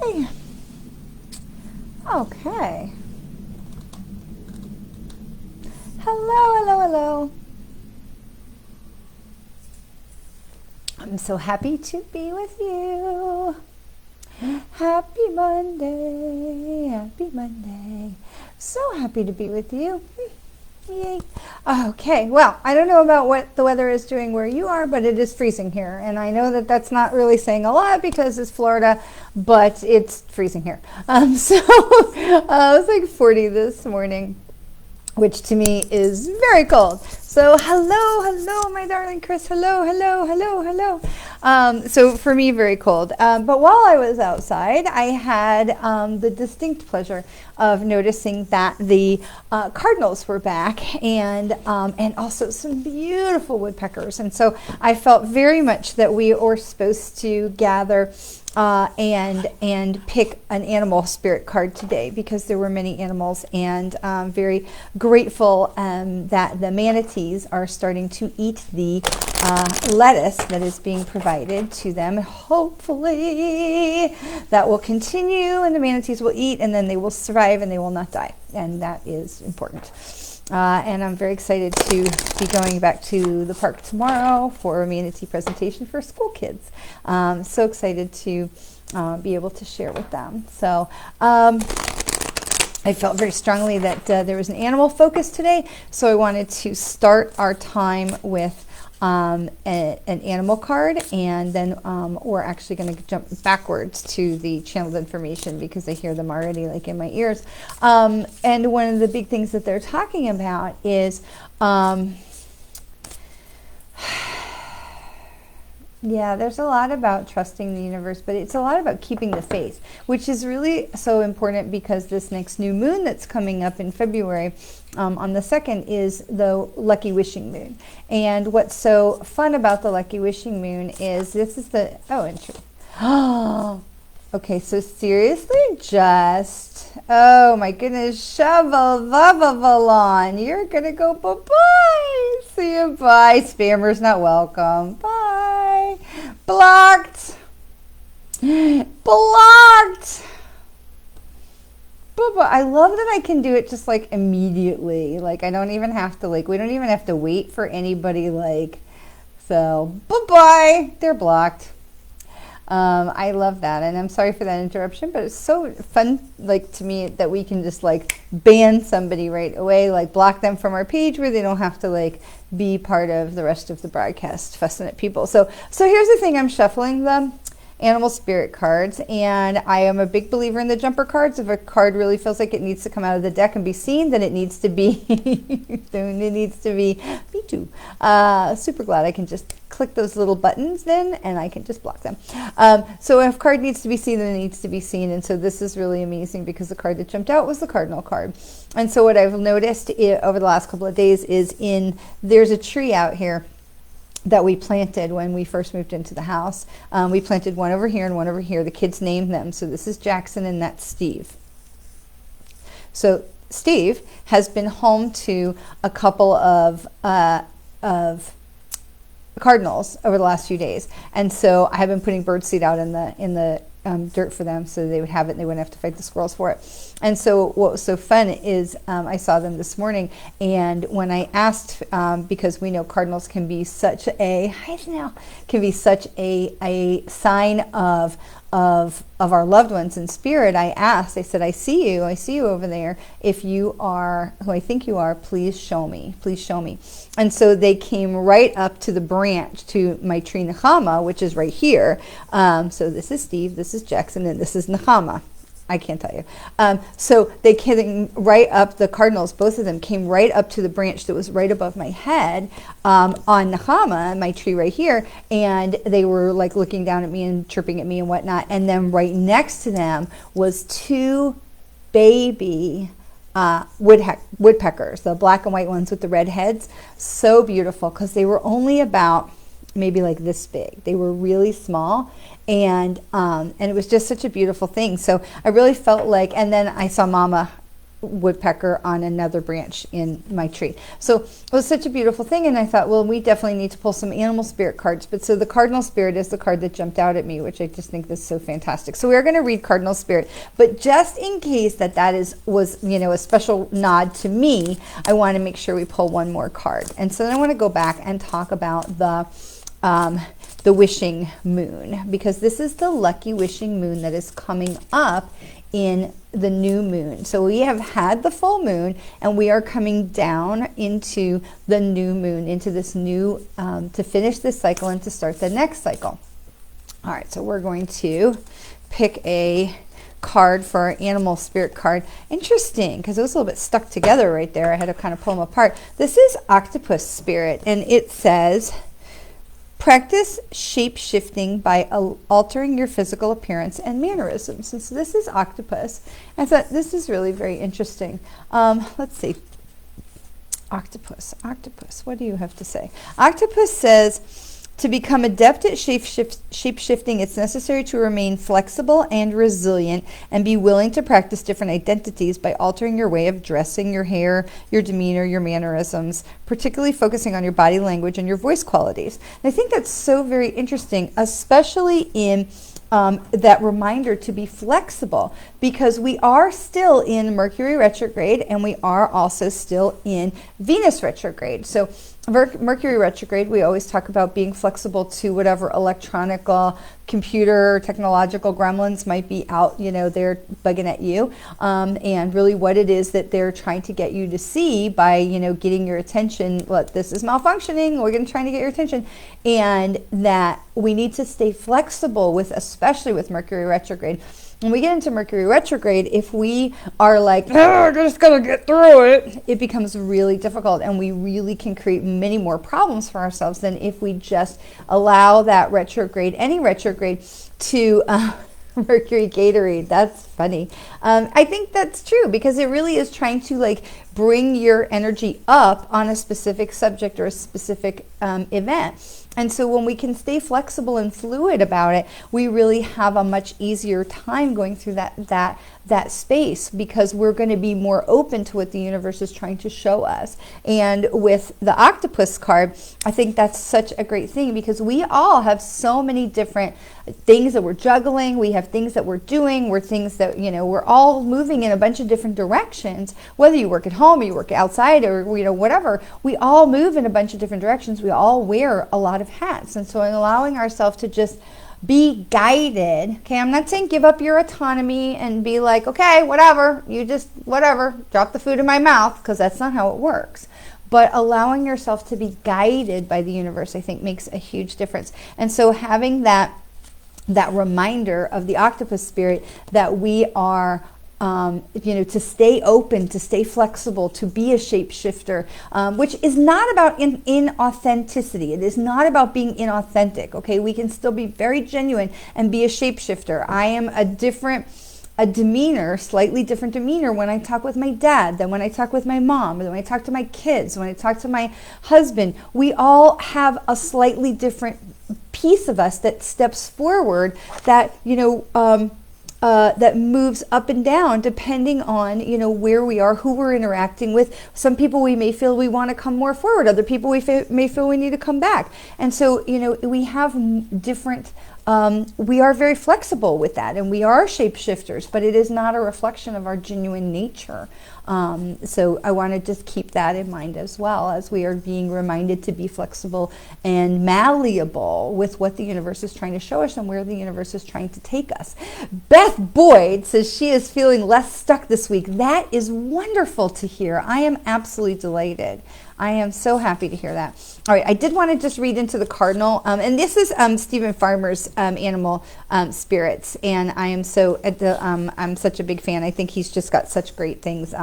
Yay! Okay. Hello, hello, hello. I'm so happy to be with you. Happy Monday, happy Monday. So happy to be with you. Yay. Okay, well, I don't know about what the weather is doing where you are, but it is freezing here. And I know that that's not really saying a lot because it's Florida, but it's freezing here. It was like 40 this morning, which to me is very cold. So hello, my darling Chris. Hello. So for me, very cold. But while I was outside, I had the distinct pleasure of noticing that the cardinals were back, and also some beautiful woodpeckers. And so I felt very much that we were supposed to gather and pick an animal spirit card today, because there were many animals, and very grateful that the manatees are starting to eat the lettuce that is being provided to them. Hopefully that will continue, and the manatees will eat, and then they will survive and they will not die, and that is important. And I'm very excited to be going back to the park tomorrow for a manatee presentation for school kids. So excited to be able to share with them. So I felt very strongly that there was an animal focus today, so I wanted to start our time with an animal card, and then we're actually going to jump backwards to the channeled information because I hear them already like in my ears. And one of the big things that they're talking about is yeah, there's a lot about trusting the universe, but it's a lot about keeping the faith, which is really so important, because this next new moon that's coming up in February on the 2nd is the Lucky Wishing Moon. And what's so fun about the Lucky Wishing Moon is this is the, okay, so seriously, oh my goodness, Shovel, you're gonna go bye-bye. See you, bye. Spammers not welcome. Bye. Blocked. I love that I can do it just like immediately. Like I don't even have to we don't even have to wait for anybody so bye-bye. They're blocked. I love that, and I'm sorry for that interruption, but it's so fun, to me, that we can just ban somebody right away, block them from our page where they don't have to be part of the rest of the broadcast, fussing at people. So here's the thing: I'm shuffling the animal spirit cards, and I am a big believer in the jumper cards. If a card really feels like it needs to come out of the deck and be seen, then it needs to be me too. Super glad I can just click those little buttons then, and I can just block them. So if a card needs to be seen, then it needs to be seen. And so this is really amazing, because the card that jumped out was the Cardinal card. And so what I've noticed over the last couple of days is there's a tree out here that we planted when we first moved into the house. We planted one over here and one over here. The kids named them. So this is Jackson and that's Steve. So Steve has been home to a couple of cardinals over the last few days, and so I have been putting birdseed out in the dirt for them, so they would have it and they wouldn't have to fight the squirrels for it. And so what was so fun is I saw them this morning, and when I asked, because we know cardinals can be such a sign of our loved ones in spirit, I said, I see you over there. If you are who I think you are, please show me. And so they came right up to the branch to my tree Nechama, which is right here. So this is Steve, this is Jackson, and this is Nechama. I can't tell you. So they came right up, the cardinals, both of them came right up to the branch that was right above my head on Nechama, my tree right here, and they were looking down at me and chirping at me and whatnot. And then right next to them was two baby woodpeckers, the black and white ones with the red heads. So beautiful, because they were only about maybe this big. They were really small, and it was just such a beautiful thing. So I really felt and then I saw Mama woodpecker on another branch in my tree. So it was such a beautiful thing, and I thought, well, we definitely need to pull some animal spirit cards. But so the Cardinal Spirit is the card that jumped out at me, which I just think is so fantastic. So we're going to read Cardinal Spirit, but just in case that was a special nod to me, I want to make sure we pull one more card. And so then I want to go back and talk about the wishing moon, because this is the lucky wishing moon that is coming up in the new moon. So we have had the full moon, and we are coming down into the new moon, into this new, to finish this cycle and to start the next cycle. All right, so we're going to pick a card for our animal spirit card. Interesting, because it was a little bit stuck together right there. I had to kind of pull them apart. This is Octopus Spirit, and it says, practice shape-shifting by altering your physical appearance and mannerisms. And so this is Octopus. I thought this is really very interesting. Let's see. Octopus, what do you have to say? Octopus says, to become adept at shape-shifting, it's necessary to remain flexible and resilient and be willing to practice different identities by altering your way of dressing, your hair, your demeanor, your mannerisms, particularly focusing on your body language and your voice qualities. And I think that's so very interesting, especially in that reminder to be flexible, because we are still in Mercury retrograde, and we are also still in Venus retrograde. So Mercury retrograde, we always talk about being flexible to whatever electronic, computer, technological gremlins might be out, they're bugging at you, and really what it is that they're trying to get you to see by, getting your attention. Look, this is malfunctioning, we're going to try to get your attention, and that we need to stay flexible with, especially with Mercury retrograde. When we get into Mercury retrograde, if we are like, oh, just gonna get through it, it becomes really difficult, and we really can create many more problems for ourselves than if we just allow that retrograde, any retrograde, to Mercury Gatorade. That's funny. I think that's true, because it really is trying to bring your energy up on a specific subject or a specific event. And so when we can stay flexible and fluid about it, we really have a much easier time going through that space, because we're going to be more open to what the universe is trying to show us. And with the Octopus card, I think that's such a great thing, because we all have so many different things that we're juggling. We have things that we're doing. We're things that, we're all moving in a bunch of different directions. Whether you work at home or you work outside or, whatever, we all move in a bunch of different directions. We all wear a lot of hats. And so in allowing ourselves to just be guided. Okay, I'm not saying give up your autonomy and be like, okay, whatever, drop the food in my mouth, because that's not how it works. But allowing yourself to be guided by the universe, I think, makes a huge difference. And so having that reminder of the Octopus Spirit that we are to stay open, to stay flexible, to be a shapeshifter, which is not about inauthenticity. It is not about being inauthentic. Okay, we can still be very genuine and be a shapeshifter. I am slightly different demeanor when I talk with my dad than when I talk with my mom, than when I talk to my kids, when I talk to my husband. We all have a slightly different piece of us that steps forward, that that moves up and down depending on where we are, who we're interacting with. Some people we may feel we want to come more forward, other people we may feel we need to come back. And so we have different we are very flexible with that, and we are shapeshifters, but it is not a reflection of our genuine nature. So I want to just keep that in mind, as well as we are being reminded to be flexible and malleable with what the universe is trying to show us and where the universe is trying to take us. Beth Boyd says she is feeling less stuck this week. That is wonderful to hear. I am absolutely delighted. I am so happy to hear that. All right, I did want to just read into the Cardinal, and this is Stephen Farmer's Animal Spirits, and I am I'm such a big fan. I think he's just got such great things.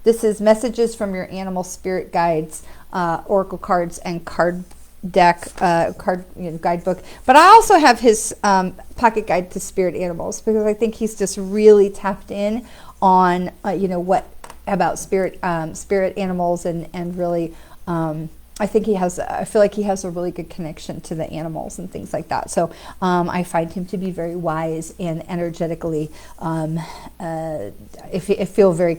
This is Messages from Your Animal Spirit Guides, Oracle Cards, and Card Deck, guidebook. But I also have his Pocket Guide to Spirit Animals, because I think he's just really tapped in on what about spirit animals, and really I think I feel like he has a really good connection to the animals and things like that. So I find him to be very wise and energetically, I feel very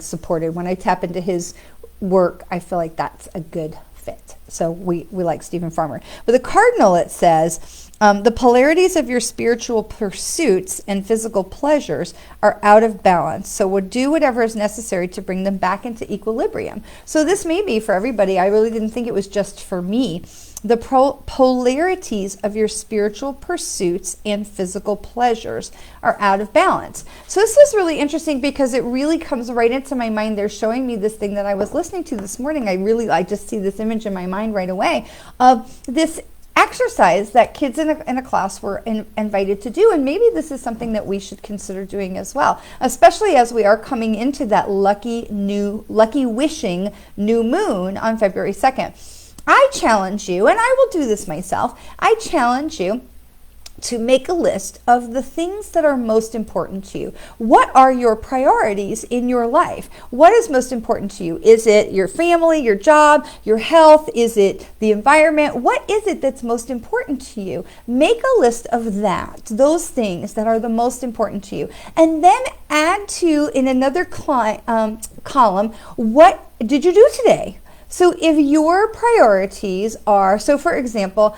supported. When I tap into his work, I feel like that's a good fit. So we like Stephen Farmer. But the Cardinal, it says, the polarities of your spiritual pursuits and physical pleasures are out of balance. So we'll do whatever is necessary to bring them back into equilibrium. So this may be for everybody. I really didn't think it was just for me. The polarities of your spiritual pursuits and physical pleasures are out of balance. So this is really interesting because it really comes right into my mind. They're showing me this thing that I was listening to this morning. I just see this image in my mind right away of this exercise that kids in a class were invited to do. And maybe this is something that we should consider doing as well, especially as we are coming into that lucky wishing new moon on February 2nd. I challenge you, and I will do this myself, I challenge you to make a list of the things that are most important to you. What are your priorities in your life? What is most important to you? Is it your family, your job, your health? Is it the environment? What is it that's most important to you? Make a list of those things that are the most important to you. And then add to, in another column, what did you do today? So if your priorities are, so for example,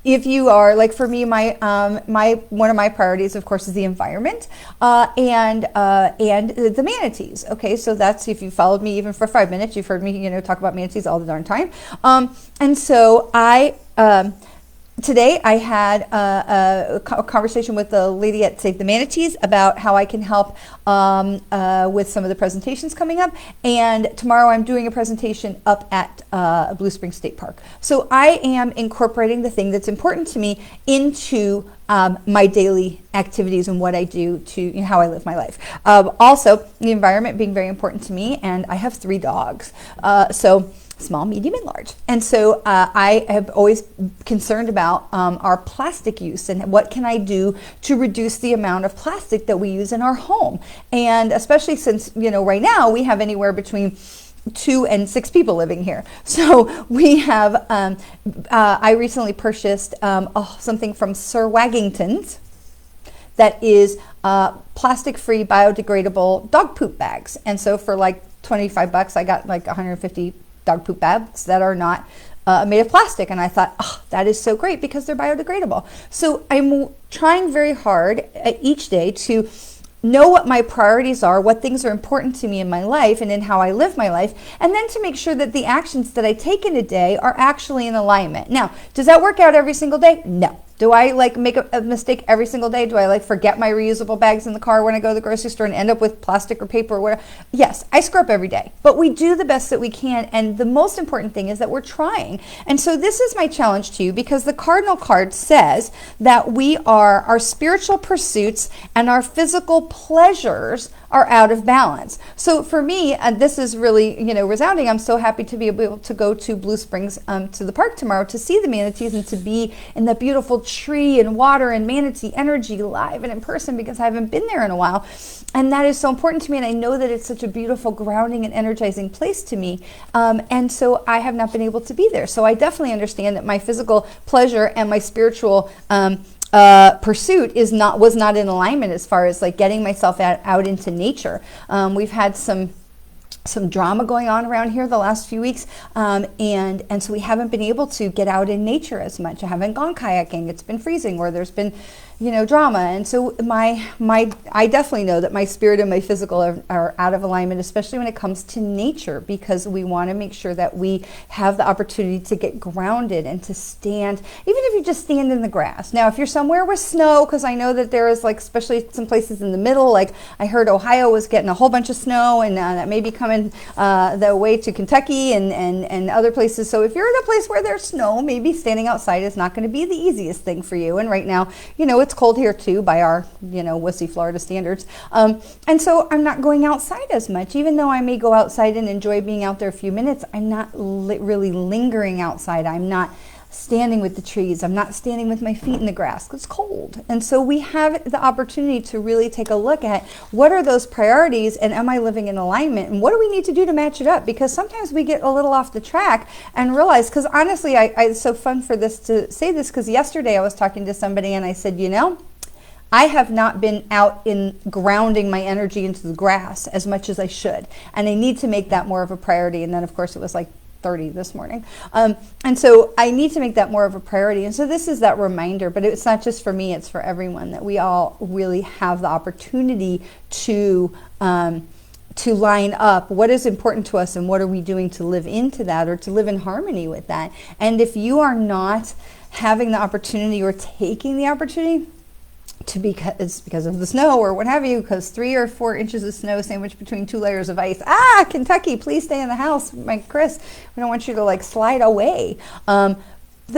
if you are, like for me, one of my priorities, of course, is the environment and the manatees. Okay, so that's, if you followed me even for 5 minutes, you've heard me, talk about manatees all the darn time. And so today I had a conversation with the lady at Save the Manatees about how I can help with some of the presentations coming up. And tomorrow I'm doing a presentation up at Blue Springs State Park. So I am incorporating the thing that's important to me into my daily activities and what I do to how I live my life. Also, the environment being very important to me, and I have 3 dogs. So small, medium, and large. And so I have always concerned about our plastic use and what can I do to reduce the amount of plastic that we use in our home. And especially since, right now we have anywhere between 2 and 6 people living here. So we have, I recently purchased something from Sir Waggington's that is plastic-free, biodegradable dog poop bags. And so for like $25, I got like 150 dog poop bags that are not made of plastic. And I thought, that is so great because they're biodegradable. So I'm trying very hard each day to know what my priorities are, what things are important to me in my life and in how I live my life, and then to make sure that the actions that I take in a day are actually in alignment. Now, does that work out every single day? No. Do I make a mistake every single day? Do I forget my reusable bags in the car when I go to the grocery store and end up with plastic or paper or whatever? Yes, I screw up every day, but we do the best that we can. And the most important thing is that we're trying. And so this is my challenge to you, because the Cardinal Card says that our spiritual pursuits and our physical pleasures are out of balance. So for me, this is really, resounding. I'm so happy to be able to go to Blue Springs to the park tomorrow to see the manatees and to be in that beautiful tree and water and manatee energy live and in person, because I haven't been there in a while. And that is so important to me. And I know that it's such a beautiful, grounding and energizing place to me. And so I have not been able to be there. So I definitely understand that my physical pleasure and my spiritual pursuit was not in alignment as far as getting myself out into nature. We've had some drama going on around here the last few weeks, and so we haven't been able to get out in nature as much. I haven't gone kayaking. It's been freezing, or there's been drama. And so I definitely know that my spirit and my physical are out of alignment, especially when it comes to nature, because we want to make sure that we have the opportunity to get grounded and to stand, even if you just stand in the grass. Now, if you're somewhere with snow, because I know that there is especially some places in the middle, I heard Ohio was getting a whole bunch of snow, and that may be coming the way to Kentucky and other places. So if you're in a place where there's snow, maybe standing outside is not going to be the easiest thing for you. And right now, it's cold here too by our, wussy Florida standards. And so I'm not going outside as much, even though I may go outside and enjoy being out there a few minutes. I'm not really lingering outside. I'm not standing with the trees. I'm not standing with my feet in the grass because it's cold. And so we have the opportunity to really take a look at what are those priorities, and am I living in alignment, and what do we need to do to match it up? Because sometimes we get a little off the track and realize, because honestly, it's so fun for this to say this, because yesterday I was talking to somebody and I said, I have not been out in grounding my energy into the grass as much as I should. And I need to make that more of a priority. And then of course it was like 30 this morning. And so I need to make that more of a priority. And so this is that reminder, but it's not just for me, it's for everyone, that we all really have the opportunity to line up what is important to us and what are we doing to live into that, or to live in harmony with that. And if you are not having the opportunity or taking the opportunity to, because of the snow or what have you, because 3 or 4 inches of snow sandwiched between 2 layers of ice. Kentucky, please stay in the house. Chris, we don't want you to like slide away. Then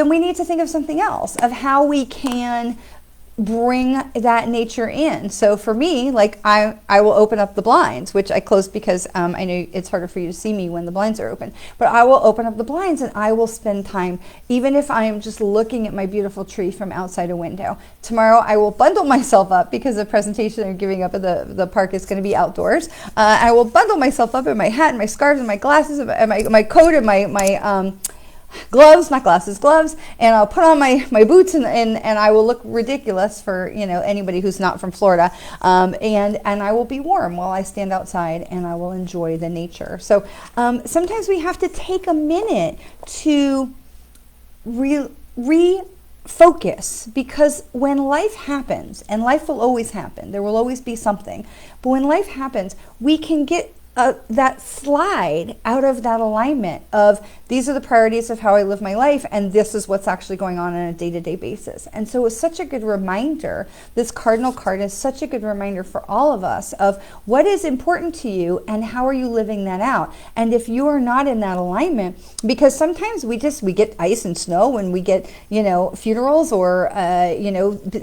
we need to think of something else, of how we can bring that nature in. So for me, like I will open up the blinds, which I closed because I know it's harder for you to see me when the blinds are open, but I will open up the blinds and I will spend time, even if I am just looking at my beautiful tree from outside a window. Tomorrow I will bundle myself up because the presentation I'm giving up at the park is going to be outdoors. I will bundle myself up in my hat and my scarves and my glasses and my coat and my gloves, not glasses, gloves, and I'll put on my boots and I will look ridiculous for anybody who's not from Florida, and I will be warm while I stand outside and I will enjoy the nature. So sometimes we have to take a minute to refocus, because when life happens, and life will always happen, there will always be something, but when life happens, we can get that slide out of that alignment of, these are the priorities of how I live my life, and this is what's actually going on a day-to-day basis. And so it's such a good reminder, this Cardinal Card is such a good reminder for all of us of what is important to you and how are you living that out. And if you are not in that alignment, because sometimes we get ice and snow when we get funerals or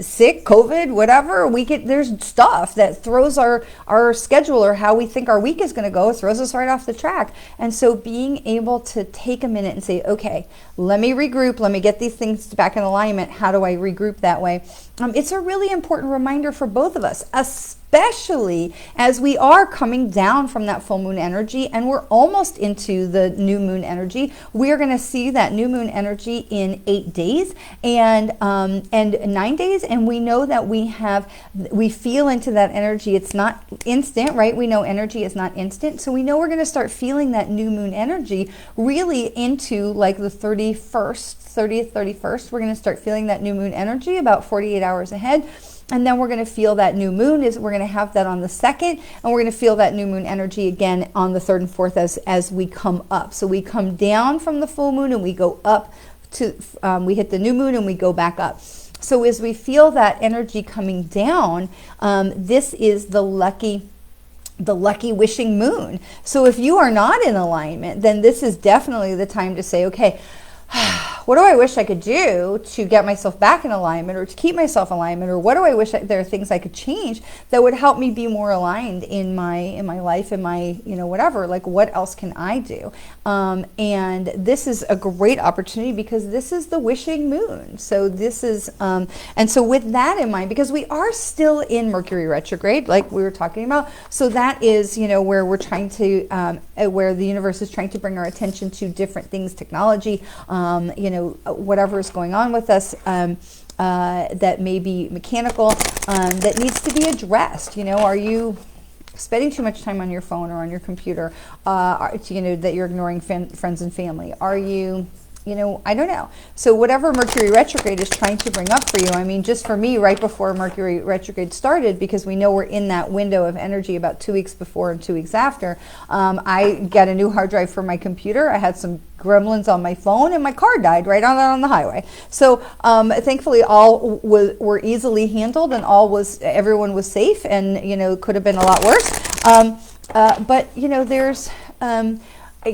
sick, COVID, whatever, there's stuff that throws our schedule or how we think our week is going to go, throws us right off the track. And so being able to take a minute and say, okay, let me regroup, let me get these things back in alignment. How do I regroup that way? It's a really important reminder for both of us, especially as we are coming down from that full moon energy and we're almost into the new moon energy. We're going to see that new moon energy in 8 days and 9 days, and we know that we feel into that energy. It's not instant, right? We know energy is not instant, so we know we're going to start feeling that new moon energy really into like the 30th, 31st. We're going to start feeling that new moon energy about 48 hours ahead. And then we're going to feel that new moon we're going to have that on the 2nd, and we're going to feel that new moon energy again on the 3rd and 4th as we come up. So we come down from the full moon and we go up to, we hit the new moon and we go back up. So as we feel that energy coming down, this is the lucky wishing moon. So if you are not in alignment, then this is definitely the time to say, okay, what do I wish I could do to get myself back in alignment or to keep myself in alignment, or what do I wish there are things I could change that would help me be more aligned in my life, in my whatever, like what else can I do? And this is a great opportunity because this is the wishing moon. So this is and so with that in mind, because we are still in Mercury retrograde like we were talking about, so that is where we're trying to where the universe is trying to bring our attention to different things, technology, whatever is going on with us that may be mechanical, that needs to be addressed. Are you spending too much time on your phone or on your computer, that you're ignoring friends and family? Are you I don't know. So whatever Mercury retrograde is trying to bring up for you, I mean, just for me, right before Mercury retrograde started, because we know we're in that window of energy about 2 weeks before and 2 weeks after, I got a new hard drive for my computer. I had some gremlins on my phone and my car died right on the highway. So thankfully all were easily handled and everyone was safe, and it could have been a lot worse. But there's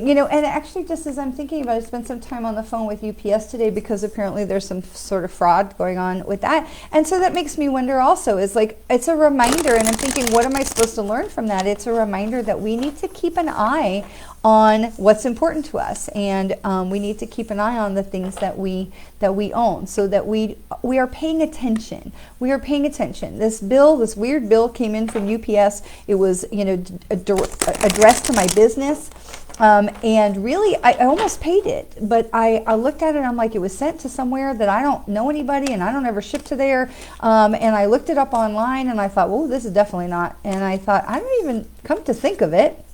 and actually, just as I'm thinking about it, I spent some time on the phone with UPS today because apparently there's some sort of fraud going on with that. And so that makes me wonder also, is like, it's a reminder, and I'm thinking, what am I supposed to learn from that? It's a reminder that we need to keep an eye on what's important to us, and we need to keep an eye on the things that we own, so that we are paying attention. We are paying attention. This weird bill came in from UPS. It was addressed to my business. And really, I almost paid it, but I looked at it and I'm like, it was sent to somewhere that I don't know anybody and I don't ever ship to there. And I looked it up online and I thought, well, this is definitely not. And I thought, I don't even, come to think of it,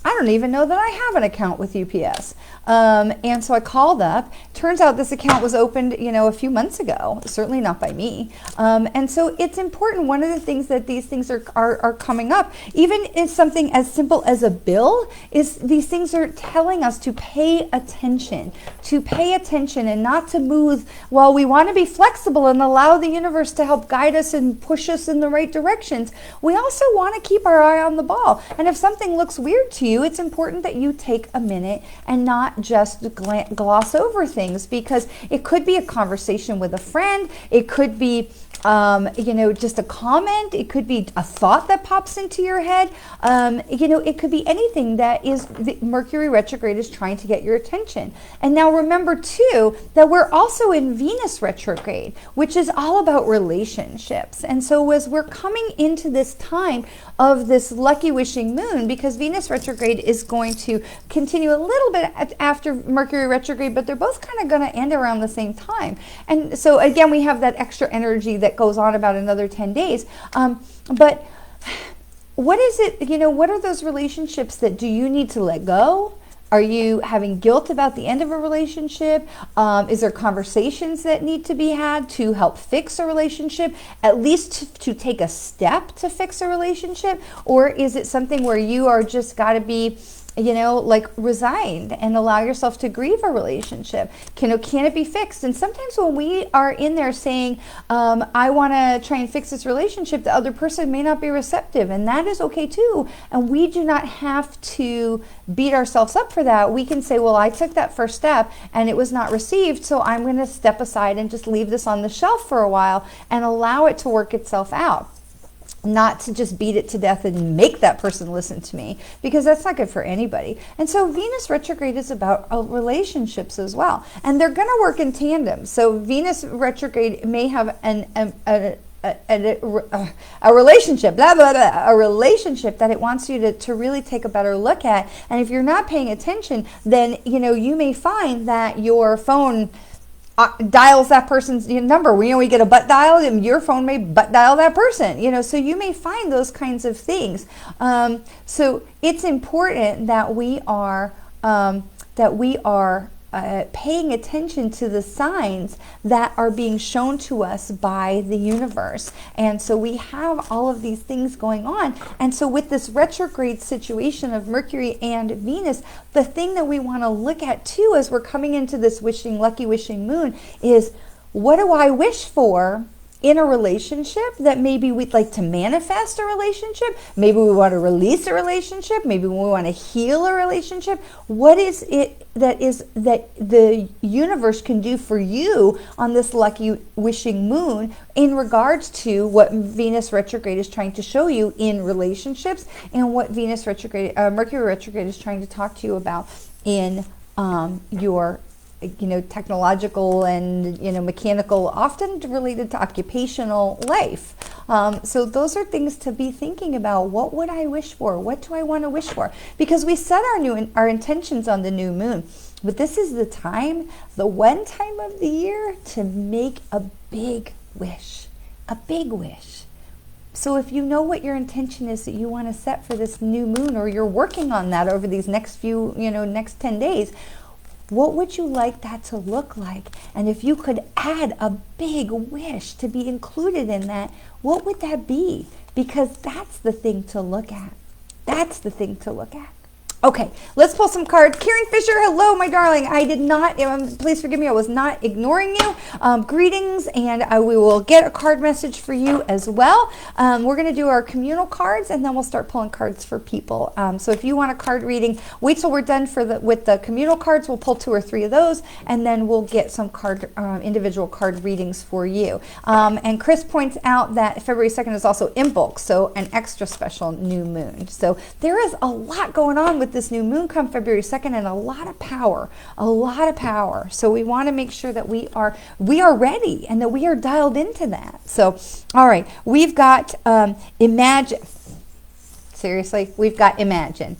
I don't even know that I have an account with UPS. And so I called up. Turns out this account was opened, a few months ago, certainly not by me. And so it's important. One of the things that these things are coming up, even if something as simple as a bill, is these things are telling us to pay attention and not to move. While we want to be flexible and allow the universe to help guide us and push us in the right directions, we also want to keep our eye on the ball. And if something looks weird to you, it's important that you take a minute and not just gloss over things, because it could be a conversation with a friend, it could be just a comment, it could be a thought that pops into your head, it could be anything that is Mercury retrograde is trying to get your attention. And now remember too that we're also in Venus retrograde, which is all about relationships. And so as we're coming into this time of this lucky wishing moon, because Venus retrograde is going to continue a little bit after Mercury retrograde, but they're both kind of going to end around the same time. And so again, we have that extra energy that goes on about another 10 days. But what is it, what are those relationships that do you need to let go? Are you having guilt about the end of a relationship? Is there conversations that need to be had to help fix a relationship, at least to take a step to fix a relationship? Or is it something where you are just got to be resigned and allow yourself to grieve a relationship? Can it be fixed? And sometimes when we are in there saying, I want to try and fix this relationship, the other person may not be receptive, and that is okay too. And we do not have to beat ourselves up for that. We can say, well, I took that first step and it was not received, so I'm going to step aside and just leave this on the shelf for a while and allow it to work itself out. Not to just beat it to death and make that person listen to me, because that's not good for anybody. And so Venus retrograde is about relationships as well, and they're going to work in tandem. So Venus retrograde may have a relationship, a relationship that it wants you to really take a better look at. And if you're not paying attention, then you may find that your phone dials that person's number. We get a butt dial, and your phone may butt dial that person. So you may find those kinds of things. So it's important that we are paying attention to the signs that are being shown to us by the universe. And so we have all of these things going on. And so with this retrograde situation of Mercury and Venus, the thing that we want to look at too as we're coming into this lucky wishing moon is, what do I wish for in a relationship? That maybe we'd like to manifest a relationship, maybe we want to release a relationship, maybe we want to heal a relationship. What is it that the universe can do for you on this lucky wishing moon in regards to what Venus retrograde is trying to show you in relationships, and what Mercury retrograde is trying to talk to you about in your technological and mechanical, often related to occupational life. So those are things to be thinking about. What would I wish for? What do I want to wish for? Because we set our intentions on the new moon, but this is the one time of the year to make a big wish, So if you know what your intention is that you want to set for this new moon, or you're working on that over these next next 10 days, what would you like that to look like? And if you could add a big wish to be included in that, what would that be? Because that's the thing to look at. Okay, let's pull some cards. Karen Fisher, hello, my darling. I did not, please forgive me, I was not ignoring you. Greetings, and we will get a card message for you as well. We're going to do our communal cards, and then we'll start pulling cards for people. So if you want a card reading, wait till we're done with the communal cards. We'll pull 2 or 3 of those, and then we'll get some individual card readings for you. And Chris points out that February 2nd is also Imbolc, so an extra special new moon. So there is a lot going on with this new moon come February 2nd, and a lot of power. So we want to make sure that we are ready and that we are dialed into that. So, all right, we've got Imagine. Seriously, we've got Imagine.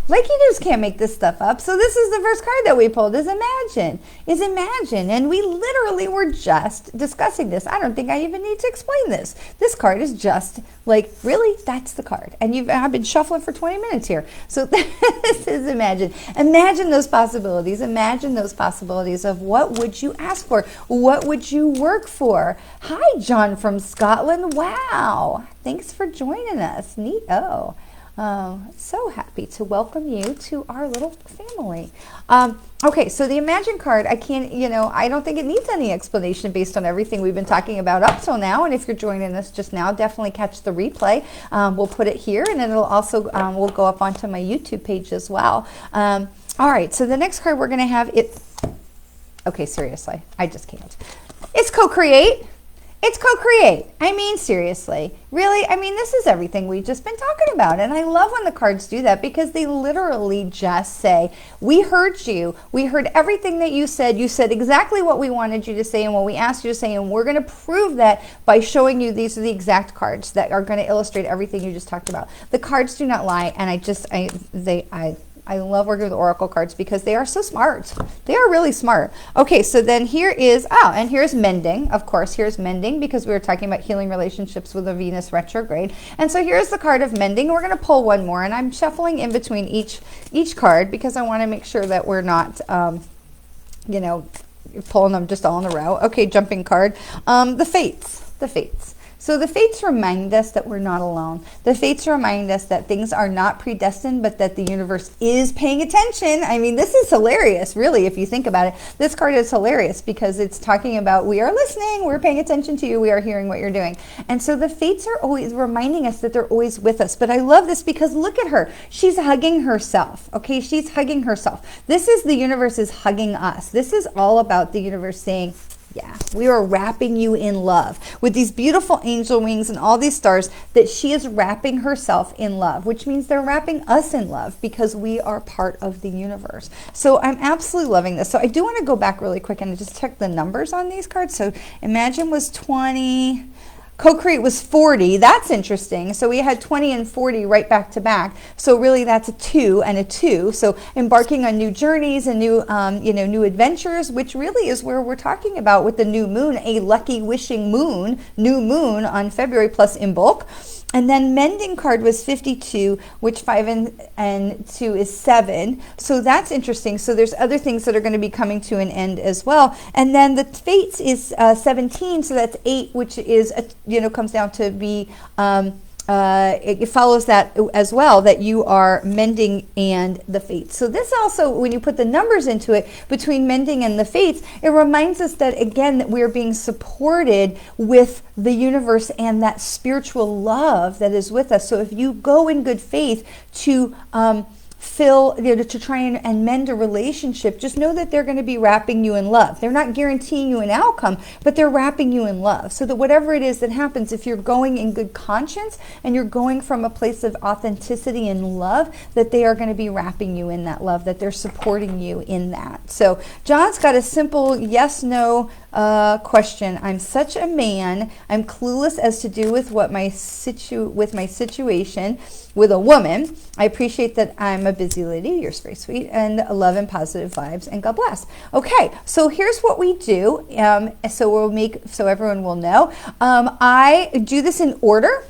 Like, you just can't make this stuff up. So this is the first card that we pulled, is Imagine. And we literally were just discussing this. I don't think I even need to explain this. This card is just like, really, that's the card. And I've been shuffling for 20 minutes here. So this is Imagine. Imagine those possibilities. Imagine those possibilities of what would you ask for? What would you work for? Hi, John from Scotland. Wow. Thanks for joining us. Neat-o. So happy to welcome you to our little family. Okay, so the Imagine card, I don't think it needs any explanation based on everything we've been talking about up till now. And if you're joining us just now, definitely catch the replay. We'll put it here, and then it'll also will go up onto my YouTube page as well. All right, so the next card we're going to have okay, seriously, I just can't. It's Co-Create. It's Co-Create. I mean, seriously, really? I mean, this is everything we've just been talking about. And I love when the cards do that, because they literally just say, we heard you. We heard everything that you said. You said exactly what we wanted you to say and what we asked you to say. And we're going to prove that by showing you these are the exact cards that are going to illustrate everything you just talked about. The cards do not lie. And I love working with oracle cards because they are so smart. They are really smart. Okay, so then here is, and here's Mending. Of course, here's Mending because we were talking about healing relationships with a Venus retrograde. And so here's the card of Mending. We're going to pull one more, and I'm shuffling in between each card because I want to make sure that we're not, pulling them just all in a row. Okay, jumping card. The Fates. So the Fates remind us that we're not alone. The Fates remind us that things are not predestined, but that the universe is paying attention. I mean, this is hilarious, really, if you think about it. This card is hilarious because it's talking about we are listening, we're paying attention to you, we are hearing what you're doing. And so the Fates are always reminding us that they're always with us. But I love this because look at her. She's hugging herself, okay? She's hugging herself. This is the universe is hugging us. This is all about the universe saying, yeah, we are wrapping you in love with these beautiful angel wings and all these stars, that she is wrapping herself in love, which means they're wrapping us in love because we are part of the universe. So I'm absolutely loving this. So I do want to go back really quick and just check the numbers on these cards. So Imagine was 20. Co-Create was 40. That's interesting. So we had 20 and 40 right back to back. So really that's a 2 and a 2. So embarking on new journeys and new adventures, which really is where we're talking about with the new moon, a lucky wishing moon, new moon on February plus Imbolc. And then Mending card was 52, which 5 and 2 is 7. So that's interesting. So there's other things that are going to be coming to an end as well. And then the Fates is 17, so that's 8, which is, comes down to be, it follows that as well, that you are Mending and the Fates. So this also, when you put the numbers into it, between Mending and the Fates, it reminds us that, again, that we're being supported with the universe and that spiritual love that is with us. So if you go in good faith to to try and mend a relationship, just know that they're going to be wrapping you in love. They're not guaranteeing you an outcome, but they're wrapping you in love. So that whatever it is that happens, if you're going in good conscience and you're going from a place of authenticity and love, that they are going to be wrapping you in that love, that they're supporting you in that. So John's got a simple yes, no question. I'm such a man. I'm clueless as to do with what my situation with a woman. I appreciate that I'm a busy lady. You're very sweet, and love and positive vibes, and God bless. Okay, so here's what we do. So everyone will know. I do this in order.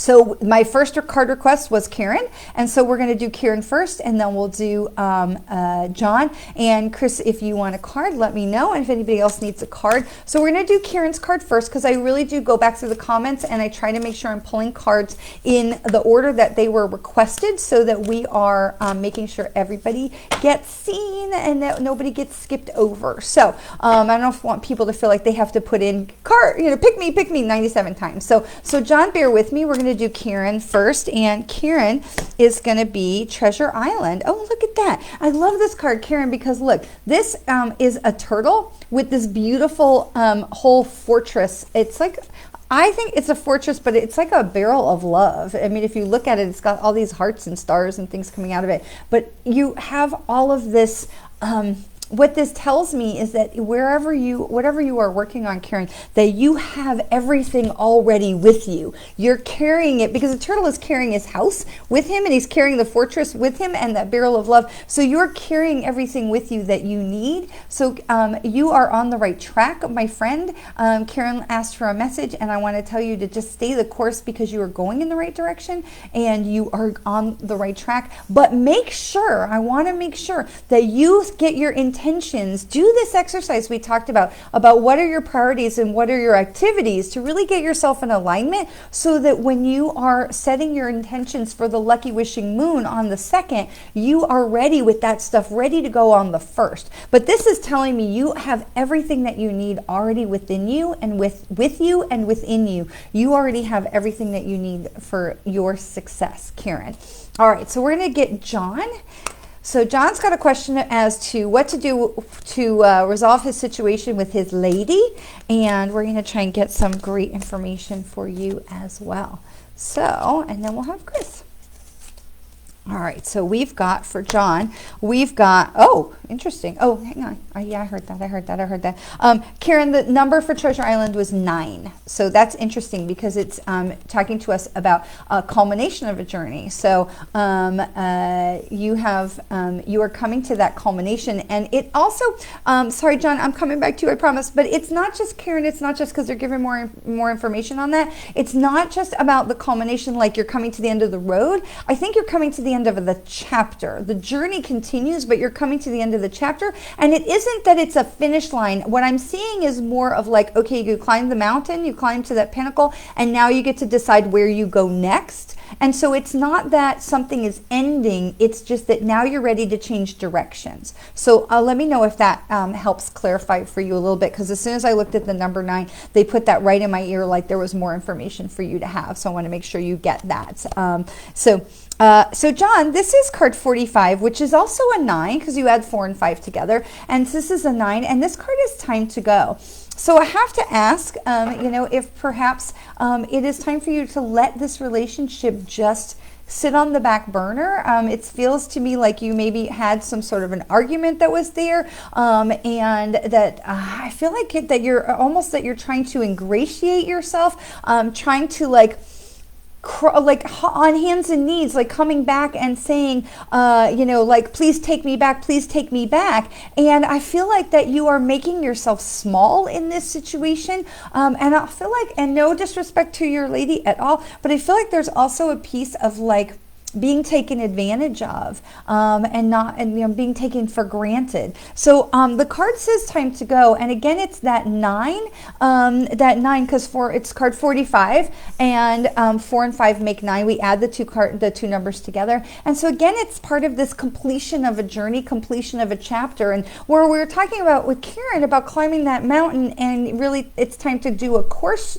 So my first card request was Karen, and so we're going to do Karen first, and then we'll do John. And Chris, if you want a card, let me know, and if anybody else needs a card. So we're going to do Karen's card first, because I really do go back through the comments, and I try to make sure I'm pulling cards in the order that they were requested, so that we are making sure everybody gets seen and that nobody gets skipped over. So I don't want people to feel like they have to put in card, pick me 97 times. So John, bear with me. We're going to do Karen first, and Karen is going to be Treasure Island. Oh, look at that. I love this card, Karen, because look, this is a turtle with this beautiful whole fortress. It's like, I think it's a fortress, but it's like a barrel of love. I mean, if you look at it, it's got all these hearts and stars and things coming out of it. But you have all of this, what this tells me is that whatever you are working on, Karen, that you have everything already with you. You're carrying it, because the turtle is carrying his house with him, and he's carrying the fortress with him and that barrel of love. So you're carrying everything with you that you need. So you are on the right track, my friend. Karen asked for a message, and I want to tell you to just stay the course, because you are going in the right direction and you are on the right track. But I want to make sure that you get your intentions. Do this exercise we talked about what are your priorities and what are your activities, to really get yourself in alignment, so that when you are setting your intentions for the Lucky Wishing Moon on the 2nd, you are ready with that stuff, ready to go on the 1st. But this is telling me you have everything that you need already within you, and with you and within you. You already have everything that you need for your success, Karen. All right, so we're going to get John. So John's got a question as to what to do to resolve his situation with his lady, and we're going to try and get some great information for you as well. So, and then we'll have Chris. All right, so we've got, for John, oh, interesting. Oh, hang on. Yeah, I heard that. Karen, the number for Treasure Island was 9. So that's interesting, because it's talking to us about a culmination of a journey. So you are coming to that culmination. And it also, sorry, John, I'm coming back to you, I promise. But it's not just, Karen, it's not just because they're giving more information on that. It's not just about the culmination, like you're coming to the end of the road. I think you're coming to the end of the chapter. The journey continues, but you're coming to the end of the chapter, and it isn't that it's a finish line. What I'm seeing is more of like, okay, you climb the mountain, you climb to that pinnacle, and now you get to decide where you go next. And so it's not that something is ending, it's just that now you're ready to change directions. So let me know if that helps clarify for you a little bit, because as soon as I looked at the number 9, they put that right in my ear, like there was more information for you to have. So I want to make sure you get that. So John, this is card 45, which is also a 9, because you add 4 and 5 together. And this is a 9, and this card is time to go. So I have to ask, if perhaps it is time for you to let this relationship just sit on the back burner. It feels to me like you maybe had some sort of an argument that was there, and that I feel like that you're trying to ingratiate yourself, trying to like on hands and knees, like coming back and saying, like, please take me back, please take me back. And I feel like that you are making yourself small in this situation. And I feel like, and no disrespect to your lady at all, but I feel like there's also a piece of like being taken advantage of, and being taken for granted. So the card says time to go, and again it's that 9, because it's card 45, and 4 and 5 make 9. We add the two numbers together, and so again it's part of this completion of a journey, completion of a chapter, and where we were talking about with Karen about climbing that mountain, and really it's time to do a course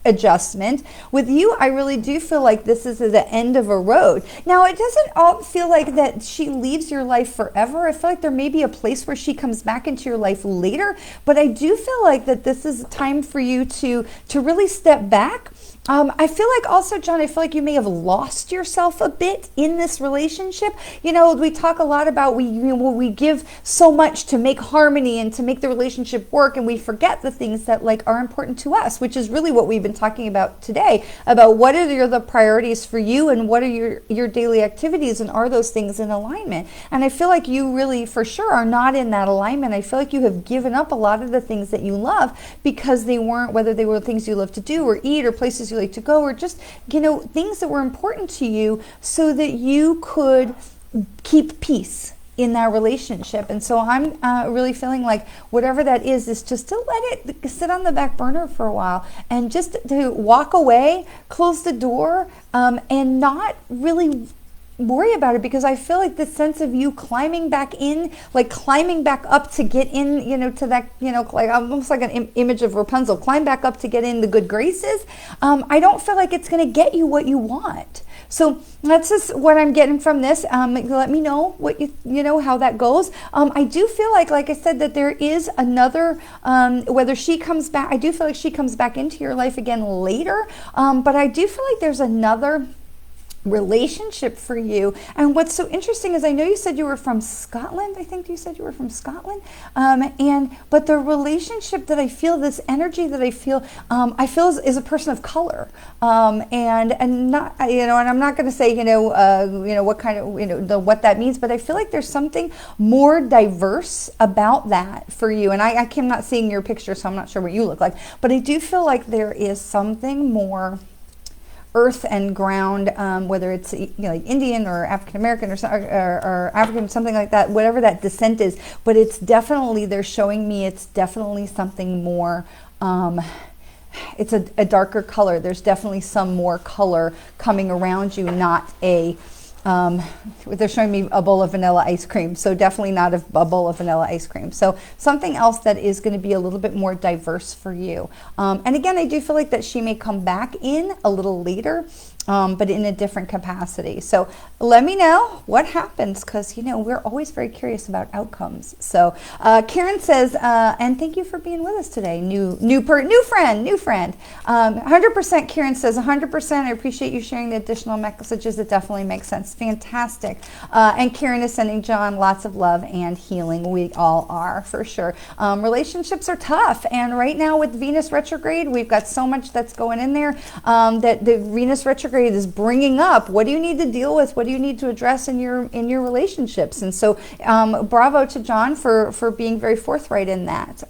adjustment. With you, I really do feel like this is the end of a road. Now, it doesn't all feel like that she leaves your life forever. I feel like there may be a place where she comes back into your life later, but I do feel like that this is time for you to really step back. I feel like also, John, I feel like you may have lost yourself a bit in this relationship. We talk a lot about we give so much to make harmony and to make the relationship work, and we forget the things that are important to us, which is really what we've been talking about today, about what are the priorities for you and what are your daily activities, and are those things in alignment? And I feel like you really, for sure, are not in that alignment. I feel like you have given up a lot of the things that you love because they weren't, whether they were things you love to do or eat or places places you like to go, or just, you know, things that were important to you so that you could keep peace in that relationship. And so I'm really feeling like whatever that is just to let it sit on the back burner for a while, and just to walk away, close the door, and not really worry about it, because I feel like this sense of you climbing back in, like climbing back up to get in, you know, to that, you know, like almost like an image of Rapunzel, climb back up to get in the good graces. I don't feel like it's going to get you what you want. So that's just what I'm getting from this. Let me know what you know, how that goes. I do feel like I said, that there is another, whether she comes back, I do feel like she comes back into your life again later. But I do feel like there's another relationship for you. And what's so interesting is, I know you said you were from Scotland. I think you said you were from Scotland. But the relationship that I feel, this energy that I feel is a person of color. And not, you know, and I'm not going to say, what kind of, what that means, but I feel like there's something more diverse about that for you. And I'm not seeing your picture, so I'm not sure what you look like, but I do feel like there is something more earth and ground, whether it's, you know, like Indian or African American or African, something like that, whatever that descent is. But it's definitely, they're showing me it's definitely something more. It's a darker color. There's definitely some more color coming around you, not a. They're showing me a bowl of vanilla ice cream, so definitely not a bowl of vanilla ice cream. So something else that is going to be a little bit more diverse for you. And again, I do feel like that she may come back in a little later, but in a different capacity. So let me know what happens, because, you know, we're always very curious about outcomes. So Karen says, and thank you for being with us today. New friend. 100%, Karen says, 100%. I appreciate you sharing the additional messages. It definitely makes sense. Fantastic. And Karen is sending John lots of love and healing. We all are, for sure. Relationships are tough. And right now with Venus retrograde, we've got so much that's going in there, that the Venus retrograde is bringing up. What do you need to deal with? What do you need to address in your relationships? And so bravo to John for being very forthright in that.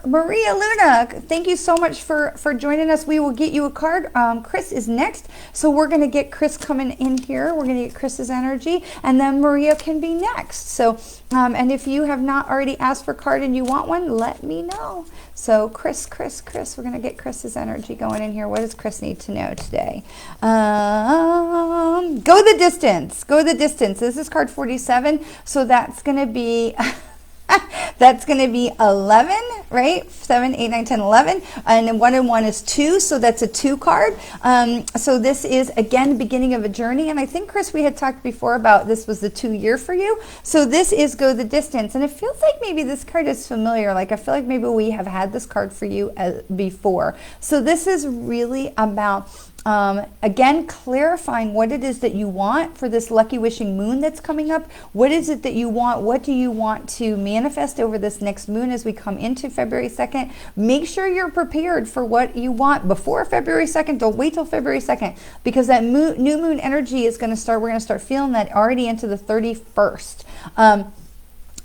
Maria Luna, thank you so much for joining us. We will get you a card. Chris is next, so we're going to get Chris coming in here. We're going to get Chris's energy, and then Maria can be next. So and if you have not already asked for a card and you want one, let me know. So Chris, we're going to get Chris's energy going in here. What does Chris need to know today? Go the distance. This is card 47. So that's going to be... That's going to be 11, right? 7, 8, 9, 10, 11. And then 1 and 1 is 2. So that's a 2 card. So this is, again, the beginning of a journey. And I think, Chris, we had talked before about this was the 2-year for you. So this is go the distance. And it feels like maybe this card is familiar. Like, I feel like maybe we have had this card for you before. So this is really about... again, clarifying what it is that you want for this lucky wishing moon that's coming up. What is it that you want? What do you want to manifest over this next moon as we come into February 2nd? Make sure you're prepared for what you want before February 2nd. Don't wait till February 2nd, because that new moon energy is going to start. We're going to start feeling that already into the 31st.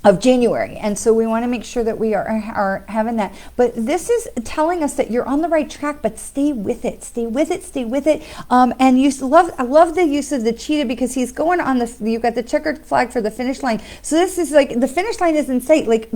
Of January. And so we want to make sure that we are having that. But this is telling us that you're on the right track, but stay with it. And I love the use of the cheetah, because he's going on you've got the checkered flag for the finish line. So this is like, the finish line is in sight. Like,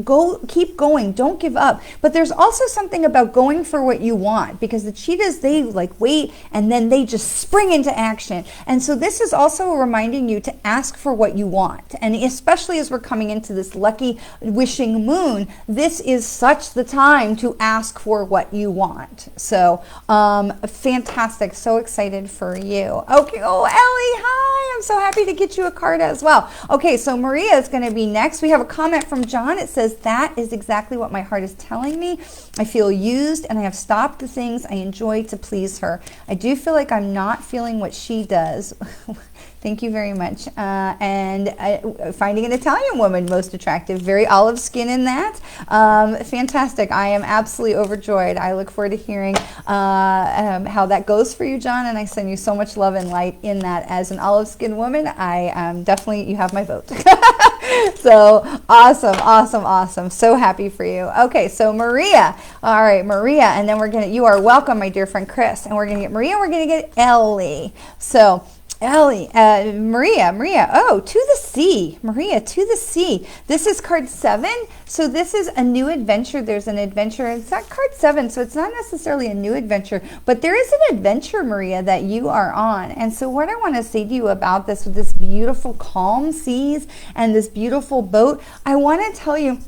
keep going. Don't give up. But there's also something about going for what you want, because the cheetahs, they like wait and then they just spring into action. And so this is also reminding you to ask for what you want. And especially as we're coming into this lucky wishing moon, this is such the time to ask for what you want. So fantastic. So excited for you. Okay. Oh, Ellie, hi. I'm so happy to get you a card as well. Okay, so Maria is going to be next. We have a comment from John. It says, that is exactly what my heart is telling me. I feel used, and I have stopped the things I enjoy to please her. I do feel like I'm not feeling what she does. Thank you very much. And finding an Italian woman most attractive, very olive skin in that. Fantastic. I am absolutely overjoyed. I look forward to hearing how that goes for you, John, and I send you so much love and light in that. As an olive skin woman, I definitely, you have my vote. So awesome, awesome, awesome. So happy for you. Okay, so Maria. All right, Maria, and then you are welcome, my dear friend Chris. And we're gonna get Maria, and we're gonna get Ellie. So Ellie, Maria, oh, to the sea, Maria, to the sea. This is card 7, so this is a new adventure. There's an adventure, it's not card 7, so it's not necessarily a new adventure, but there is an adventure, Maria, that you are on. And so what I want to say to you about this, with this beautiful calm seas and this beautiful boat, I want to tell you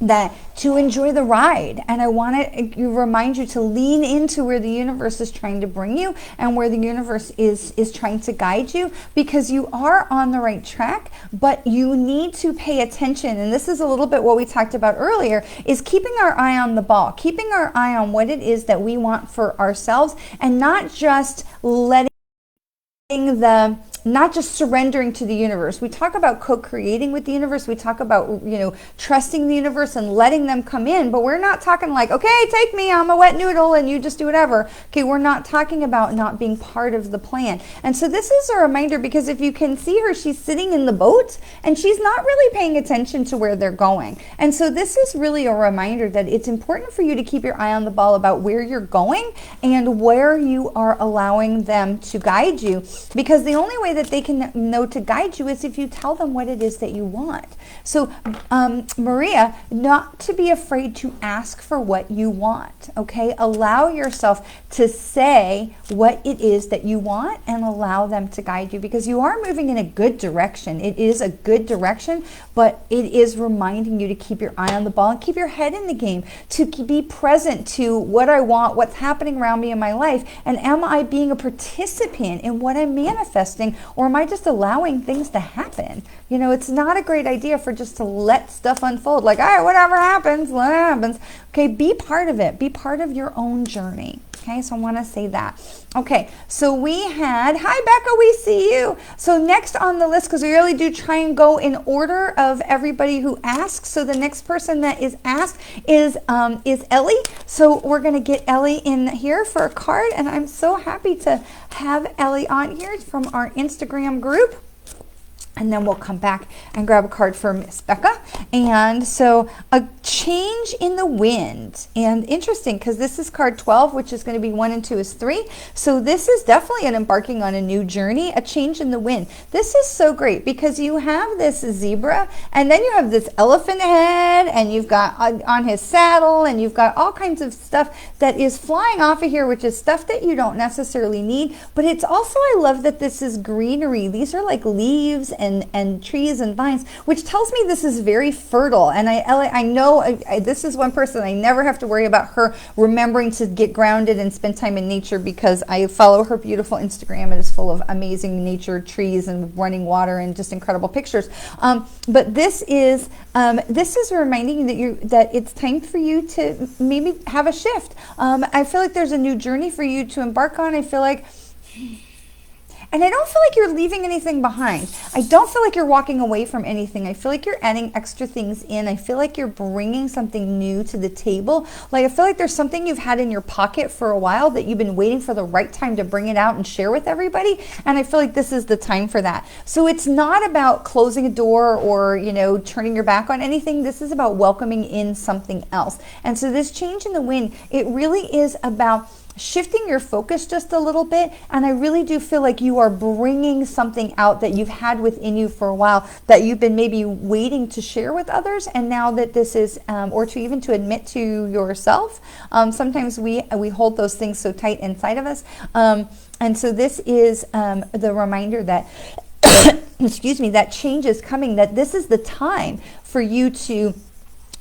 that to enjoy the ride, and I want to remind you to lean into where the universe is trying to bring you and where the universe is trying to guide you, because you are on the right track, but you need to pay attention. And this is a little bit what we talked about earlier, is keeping our eye on the ball, keeping our eye on what it is that we want for ourselves, and not just not just surrendering to the universe. We talk about co-creating with the universe. We talk about, trusting the universe and letting them come in, but we're not talking like, okay, take me, I'm a wet noodle and you just do whatever. Okay, we're not talking about not being part of the plan. And so this is a reminder, because if you can see her, she's sitting in the boat and she's not really paying attention to where they're going. And so this is really a reminder that it's important for you to keep your eye on the ball about where you're going and where you are allowing them to guide you, because the only way that they can know to guide you is if you tell them what it is that you want. So Maria, not to be afraid to ask for what you want, okay? Allow yourself to say what it is that you want and allow them to guide you, because you are moving in a good direction. It is a good direction, but it is reminding you to keep your eye on the ball and keep your head in the game, to be present to what I want, what's happening around me in my life, and am I being a participant in what I'm manifesting, or am I just allowing things to happen? It's not a great idea for just to let stuff unfold, like, all right, whatever happens, what happens. Okay, be part of it. Be part of your own journey. Okay, so I want to say that. Okay, so we had, hi Becca, we see you. So next on the list, because we really do try and go in order of everybody who asks. So the next person that is asked is Ellie. So we're going to get Ellie in here for a card, and I'm so happy to have Ellie on here from our Instagram group. And then we'll come back and grab a card for Miss Becca. And so a change in the wind. And interesting, because this is card 12, which is going to be 1 and 2 is 3. So this is definitely an embarking on a new journey, a change in the wind. This is so great, because you have this zebra, and then you have this elephant head, and you've got on his saddle, and you've got all kinds of stuff that is flying off of here, which is stuff that you don't necessarily need. But it's also, I love that this is greenery. These are like leaves and trees and vines, which tells me this is very fertile. And I know this is one person I never have to worry about her remembering to get grounded and spend time in nature, because I follow her beautiful Instagram. It is full of amazing nature, trees and running water and just incredible pictures. But this is reminding you that it's time for you to maybe have a shift. I feel like there's a new journey for you to embark on. I feel like, and I don't feel like you're leaving anything behind. I don't feel like you're walking away from anything. I feel like you're adding extra things in. I feel like you're bringing something new to the table. Like, I feel like there's something you've had in your pocket for a while that you've been waiting for the right time to bring it out and share with everybody. And I feel like this is the time for that. So it's not about closing a door or, turning your back on anything. This is about welcoming in something else. And so this change in the wind, it really is about shifting your focus just a little bit. And I really do feel like you are bringing something out that you've had within you for a while, that you've been maybe waiting to share with others. And now that this is, or to even to admit to yourself, sometimes we hold those things so tight inside of us. And so this is the reminder that, excuse me, that change is coming, that this is the time for you to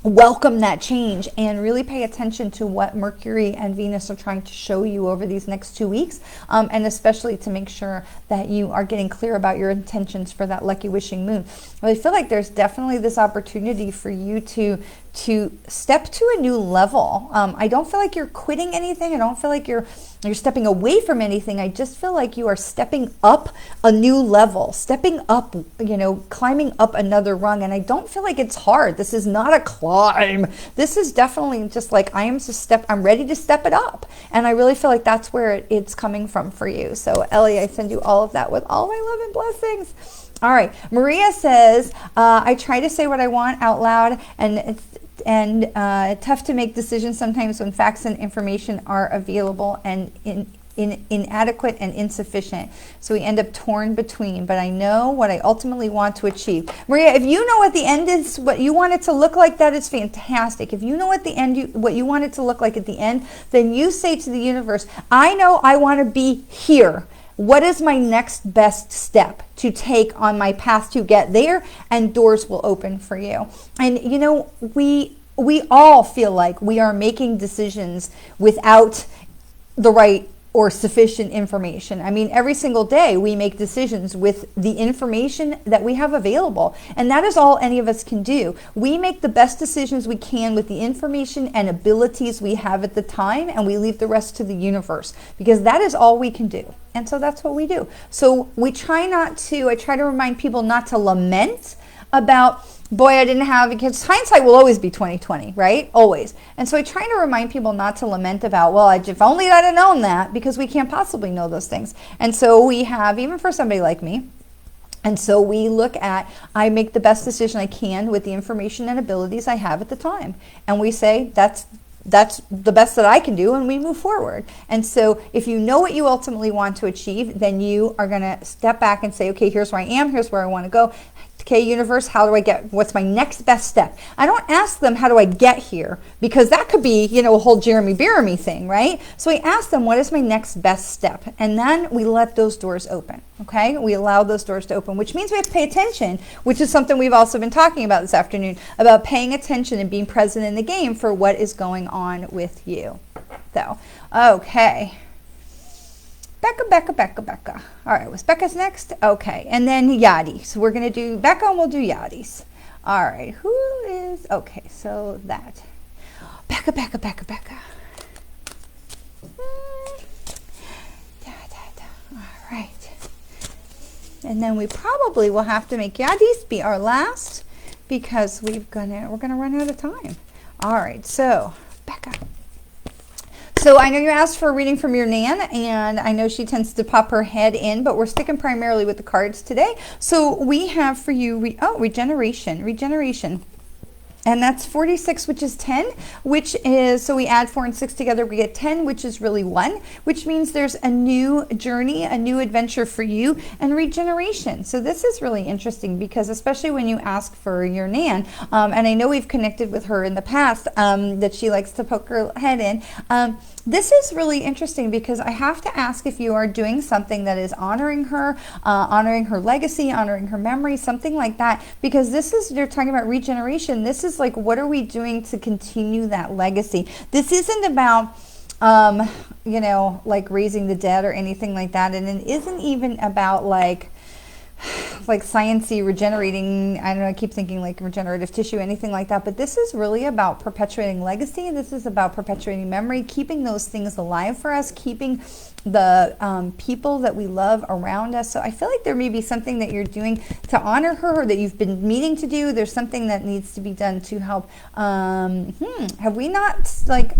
welcome that change and really pay attention to what Mercury and Venus are trying to show you over these next 2 weeks, and especially to make sure that you are getting clear about your intentions for that lucky wishing moon. Well, I feel like there's definitely this opportunity for you to step to a new level. I don't feel like you're quitting anything. I don't feel like you're stepping away from anything. I just feel like you are stepping up a new level, stepping up, climbing up another rung. And I don't feel like it's hard. This is not a climb. This is definitely just like, I'm ready to step it up. And I really feel like that's where it's coming from for you. So Ellie, I send you all of that with all my love and blessings. All right. Maria says, I try to say what I want out loud, and it's tough to make decisions sometimes when facts and information are available and inadequate and insufficient. So we end up torn between, but I know what I ultimately want to achieve. Maria, if you know what the end is, what you want it to look like, that is fantastic. If you know what the end, what you want it to look like at the end, then you say to the universe, I know I want to be here. What is my next best step to take on my path to get there? And doors will open for you. And you know, we all feel like we are making decisions without the right or sufficient information. I mean, every single day we make decisions with the information that we have available. And that is all any of us can do. We make the best decisions we can with the information and abilities we have at the time, and we leave the rest to the universe, because that is all we can do. And so that's what we do. So I try to remind people not to lament about, boy, I didn't have, because hindsight will always be 20/20, right? Always. And so I try to remind people not to lament about, well, if only I'd have known that, because we can't possibly know those things. And so we have, even for somebody like me, and so we look at, I make the best decision I can with the information and abilities I have at the time. And we say, that's the best that I can do, and we move forward. And so if you know what you ultimately want to achieve, then you are going to step back and say, okay, here's where I am, here's where I want to go. Okay, universe, how do I get, what's my next best step? I don't ask them, how do I get here? Because that could be, you know, a whole Jeremy Bearimy thing, right? So we ask them, what is my next best step? And then we let those doors open, okay? We allow those doors to open, which means we have to pay attention, which is something we've also been talking about this afternoon, about paying attention and being present in the game for what is going on with you. So, okay. Becca. All right, was Becca's next? Okay, and then Yadi. So we're going to do Becca, and we'll do Yadi's. All right, who is, okay, so that. Becca. All right. And then we probably will have to make Yadi's be our last, because we're gonna run out of time. All right, so Becca. So I know you asked for a reading from your Nan, and I know she tends to pop her head in, but we're sticking primarily with the cards today. So we have for you, regeneration. And that's 46, which is 10, which is, so we add 4 and 6 together, we get 10, which is really 1, which means there's a new journey, a new adventure for you, and regeneration. So this is really interesting, because especially when you ask for your Nan, and I know we've connected with her in the past, that she likes to poke her head in. This is really interesting, because I have to ask if you are doing something that is honoring her legacy, honoring her memory, something like that, because this is, you're talking about regeneration. This is like, what are we doing to continue that legacy? This isn't about, you know, like raising the dead or anything like that. And it isn't even about like sciencey regenerating, I don't know, I keep thinking like regenerative tissue, anything like that, but this is really about perpetuating legacy. This is about perpetuating memory, keeping those things alive for us, keeping the people that we love around us. So I feel like there may be something that you're doing to honor her, or that you've been meaning to do. There's something that needs to be done to help. Have we not like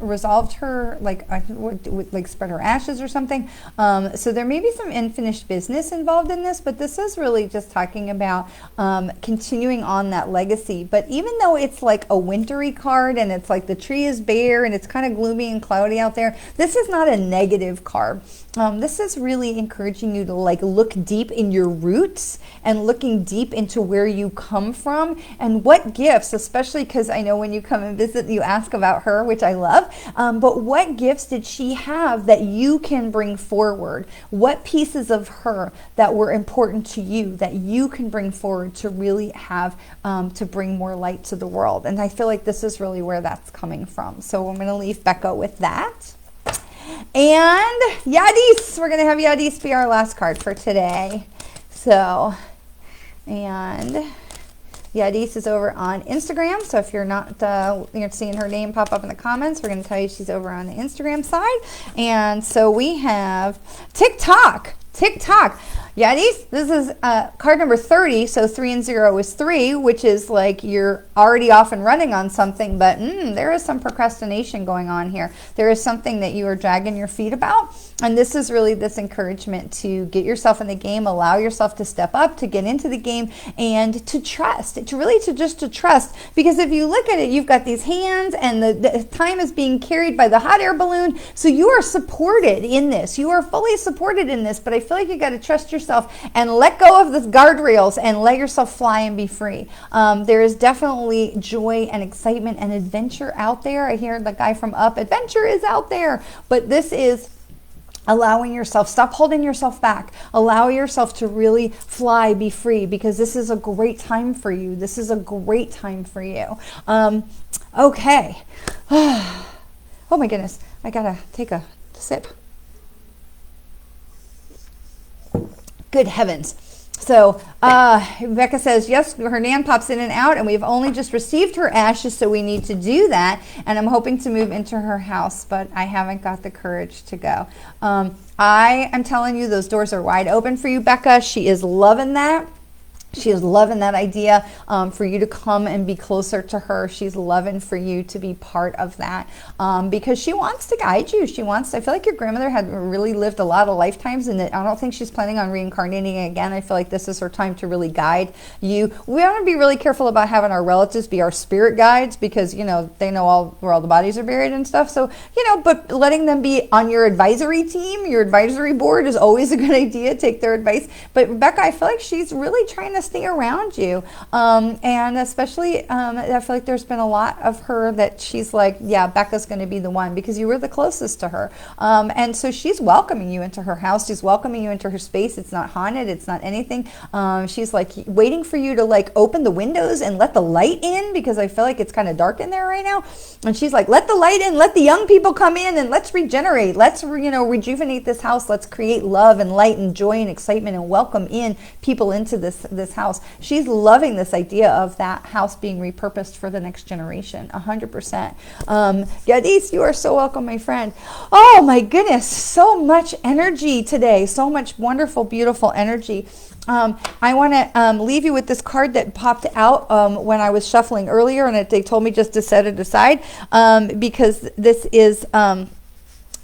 resolved her, like spread her ashes or something? So there may be some unfinished business involved in this, but this is really just talking about continuing on that legacy. But even though it's like a wintry card, and it's like the tree is bare and it's kind of gloomy and cloudy out there, this is not a negative card. This is really encouraging you to like look deep in your roots, and looking deep into where you come from, and what gifts, especially because I know when you come and visit, you ask about her, which I love, but what gifts did she have that you can bring forward? What pieces of her that were important to you that you can bring forward to really have, to bring more light to the world? And I feel like this is really where that's coming from. So I'm going to leave Becca with that. And Yadis, we're going to have Yadis be our last card for today. So, and Yadis is over on Instagram. So if you're not you're seeing her name pop up in the comments, we're going to tell you she's over on the Instagram side. And so we have TikTok. Yetis, this is card number 30, so 3 and 0 is 3, which is like you're already off and running on something, but there is some procrastination going on here. There is something that you are dragging your feet about, and this is really this encouragement to get yourself in the game, allow yourself to step up, to get into the game, and to trust, to trust, because if you look at it, you've got these hands, and the time is being carried by the hot air balloon, so you are supported in this. You are fully supported in this, but I feel like you got to trust yourself and let go of the guardrails and let yourself fly and be free. There is definitely joy and excitement and adventure out there. I hear the guy from Up, adventure is out there, but this is allowing yourself, stop holding yourself back, allow yourself to really fly, be free, because this is a great time for you. This is a great time for you. Okay. Oh my goodness, I gotta take a sip. Good heavens. So Rebecca says, yes, her nan pops in and out, and we've only just received her ashes, so we need to do that. And I'm hoping to move into her house, but I haven't got the courage to go. I am telling you, those doors are wide open for you, Becca. She is loving that. She is loving that idea for you to come and be closer to her. She's loving for you to be part of that because she wants to guide you. She wants, I feel like your grandmother had really lived a lot of lifetimes, and I don't think she's planning on reincarnating again. I feel like this is her time to really guide you. We want to be really careful about having our relatives be our spirit guides because, you know, they know all where all the bodies are buried and stuff. So, you know, but letting them be on your advisory team, your advisory board is always a good idea. Take their advice. But Rebecca, I feel like she's really trying to stay around you, and especially I feel like there's been a lot of her that she's like, yeah, Becca's going to be the one because you were the closest to her, and so she's welcoming you into her house. She's welcoming you into her space. It's not haunted. It's not anything. She's like waiting for you to like open the windows and let the light in because I feel like it's kind of dark in there right now, and she's like, let the light in, let the young people come in, and let's regenerate. Let's rejuvenate this house. Let's create love and light and joy and excitement and welcome in people into this house. She's loving this idea of that house being repurposed for the next generation, 100%. Yadis, you are so welcome, my friend. Oh my goodness, so much energy today, so much wonderful, beautiful energy. I want to leave you with this card that popped out when I was shuffling earlier, and they told me just to set it aside because this is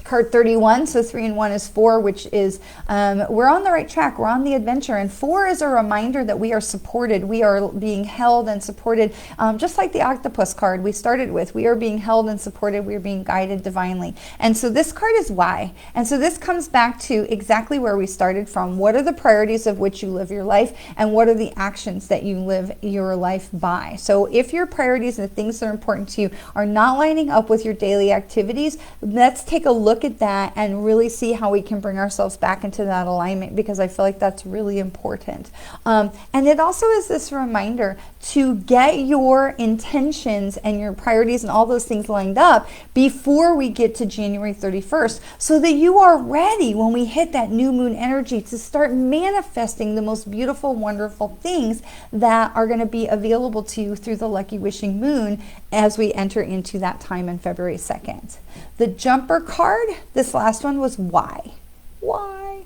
card 31, so 3 and 1 is 4, which is we're on the right track, we're on the adventure, and 4 is a reminder that we are supported, we are being held and supported, just like the octopus card we started with. We are being held and supported, we are being guided divinely. And so this card is why, and so this comes back to exactly where we started from. What are the priorities of which you live your life, and what are the actions that you live your life by? So if your priorities and the things that are important to you are not lining up with your daily activities, let's take a look at that and really see how we can bring ourselves back into that alignment, because I feel like that's really important. And it also is this reminder to get your intentions and your priorities and all those things lined up before we get to January 31st, so that you are ready when we hit that new moon energy to start manifesting the most beautiful, wonderful things that are going to be available to you through the Lucky Wishing Moon as we enter into that time on February 2nd. The jumper card, this last one, was why. Why?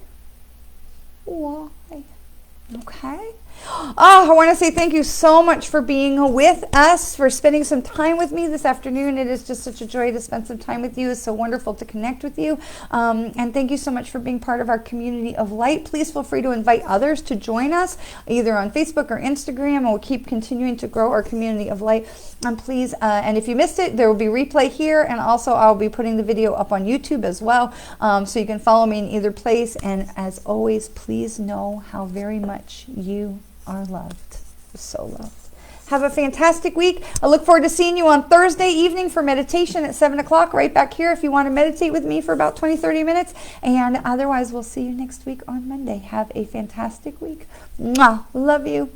Why? Okay. Oh, I want to say thank you so much for being with us, for spending some time with me this afternoon. It is just such a joy to spend some time with you. It's so wonderful to connect with you. And thank you so much for being part of our community of light. Please feel free to invite others to join us, either on Facebook or Instagram, and we'll keep continuing to grow our community of light. And please, and if you missed it, there will be replay here, and also I'll be putting the video up on YouTube as well, so you can follow me in either place. And as always, please know how very much you are loved. So loved. Have a fantastic week. I look forward to seeing you on Thursday evening for meditation at 7 o'clock right back here if you want to meditate with me for about 20-30 minutes. And otherwise, we'll see you next week on Monday. Have a fantastic week. Mwah. Love you.